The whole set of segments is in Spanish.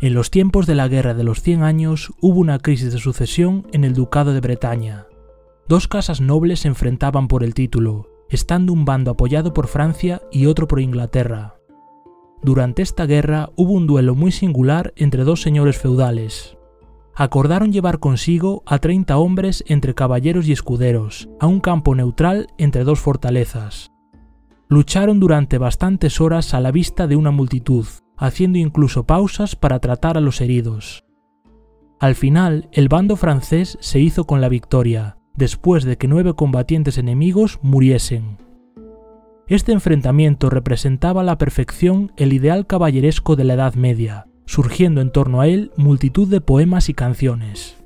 En los tiempos de la Guerra de los 100 años hubo una crisis de sucesión en el Ducado de Bretaña. Dos casas nobles se enfrentaban por el título, estando un bando apoyado por Francia y otro por Inglaterra. Durante esta guerra hubo un duelo muy singular entre dos señores feudales. Acordaron llevar consigo a 30 hombres entre caballeros y escuderos, a un campo neutral entre dos fortalezas. Lucharon durante bastantes horas a la vista de una multitud, haciendo incluso pausas para tratar a los heridos. Al final, el bando francés se hizo con la victoria, después de que 9 combatientes enemigos muriesen. Este enfrentamiento representaba a la perfección el ideal caballeresco de la Edad Media, surgiendo en torno a él multitud de poemas y canciones.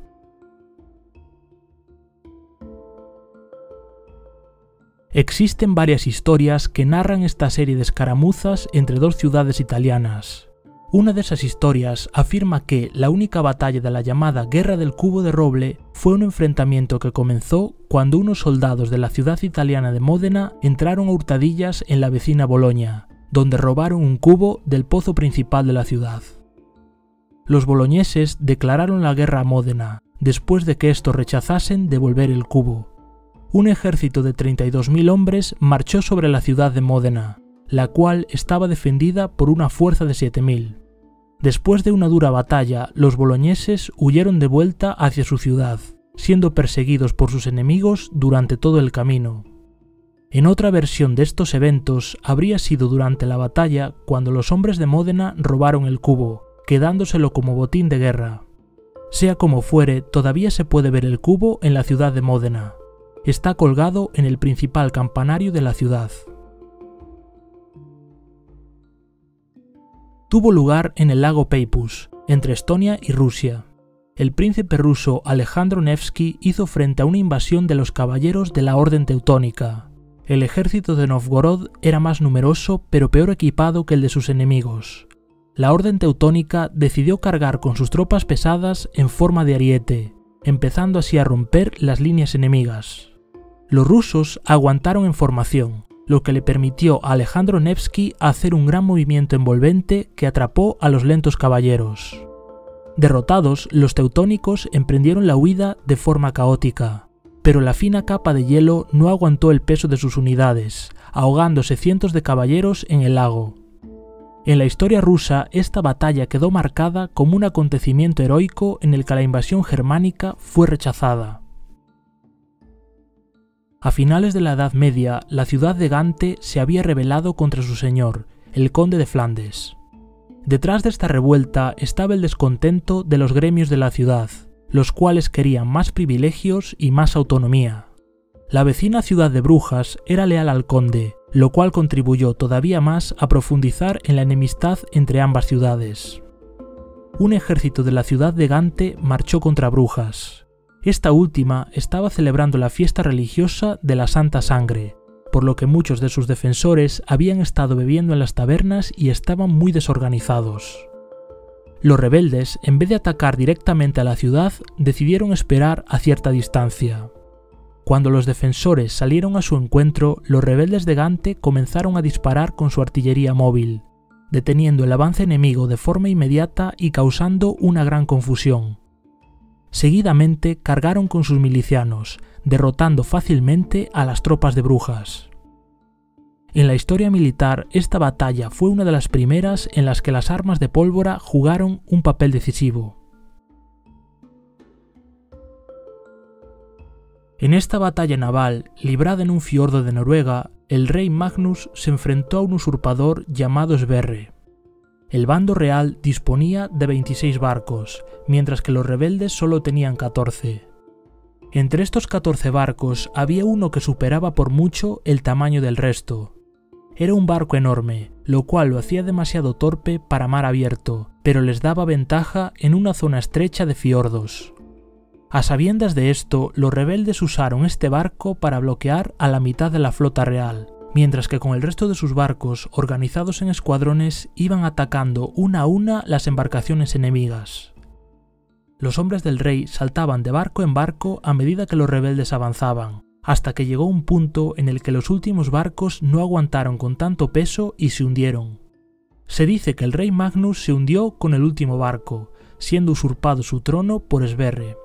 Existen varias historias que narran esta serie de escaramuzas entre dos ciudades italianas. Una de esas historias afirma que la única batalla de la llamada Guerra del Cubo de Roble fue un enfrentamiento que comenzó cuando unos soldados de la ciudad italiana de Módena entraron a hurtadillas en la vecina Boloña, donde robaron un cubo del pozo principal de la ciudad. Los boloñeses declararon la guerra a Módena, después de que estos rechazasen devolver el cubo. Un ejército de 32.000 hombres marchó sobre la ciudad de Módena, la cual estaba defendida por una fuerza de 7.000. Después de una dura batalla, los boloñeses huyeron de vuelta hacia su ciudad, siendo perseguidos por sus enemigos durante todo el camino. En otra versión de estos eventos, habría sido durante la batalla cuando los hombres de Módena robaron el cubo, quedándoselo como botín de guerra. Sea como fuere, todavía se puede ver el cubo en la ciudad de Módena. Está colgado en el principal campanario de la ciudad. Tuvo lugar en el lago Peipus, entre Estonia y Rusia. El príncipe ruso Alejandro Nevsky hizo frente a una invasión de los caballeros de la Orden Teutónica. El ejército de Novgorod era más numeroso pero peor equipado que el de sus enemigos. La Orden Teutónica decidió cargar con sus tropas pesadas en forma de ariete, empezando así a romper las líneas enemigas. Los rusos aguantaron en formación, lo que le permitió a Alejandro Nevsky hacer un gran movimiento envolvente que atrapó a los lentos caballeros. Derrotados, los teutónicos emprendieron la huida de forma caótica, pero la fina capa de hielo no aguantó el peso de sus unidades, ahogándose cientos de caballeros en el lago. En la historia rusa, esta batalla quedó marcada como un acontecimiento heroico en el que la invasión germánica fue rechazada. A finales de la Edad Media, la ciudad de Gante se había rebelado contra su señor, el conde de Flandes. Detrás de esta revuelta estaba el descontento de los gremios de la ciudad, los cuales querían más privilegios y más autonomía. La vecina ciudad de Brujas era leal al conde, lo cual contribuyó todavía más a profundizar en la enemistad entre ambas ciudades. Un ejército de la ciudad de Gante marchó contra Brujas. Esta última estaba celebrando la fiesta religiosa de la Santa Sangre, por lo que muchos de sus defensores habían estado bebiendo en las tabernas y estaban muy desorganizados. Los rebeldes, en vez de atacar directamente a la ciudad, decidieron esperar a cierta distancia. Cuando los defensores salieron a su encuentro, los rebeldes de Gante comenzaron a disparar con su artillería móvil, deteniendo el avance enemigo de forma inmediata y causando una gran confusión. Seguidamente cargaron con sus milicianos, derrotando fácilmente a las tropas de Brujas. En la historia militar, esta batalla fue una de las primeras en las que las armas de pólvora jugaron un papel decisivo. En esta batalla naval, librada en un fiordo de Noruega, el rey Magnus se enfrentó a un usurpador llamado Sverre. El bando real disponía de 26 barcos, mientras que los rebeldes solo tenían 14. Entre estos 14 barcos había uno que superaba por mucho el tamaño del resto. Era un barco enorme, lo cual lo hacía demasiado torpe para mar abierto, pero les daba ventaja en una zona estrecha de fiordos. A sabiendas de esto, los rebeldes usaron este barco para bloquear a la mitad de la flota real, mientras que con el resto de sus barcos, organizados en escuadrones, iban atacando una a una las embarcaciones enemigas. Los hombres del rey saltaban de barco en barco a medida que los rebeldes avanzaban, hasta que llegó un punto en el que los últimos barcos no aguantaron con tanto peso y se hundieron. Se dice que el rey Magnus se hundió con el último barco, siendo usurpado su trono por Sverre.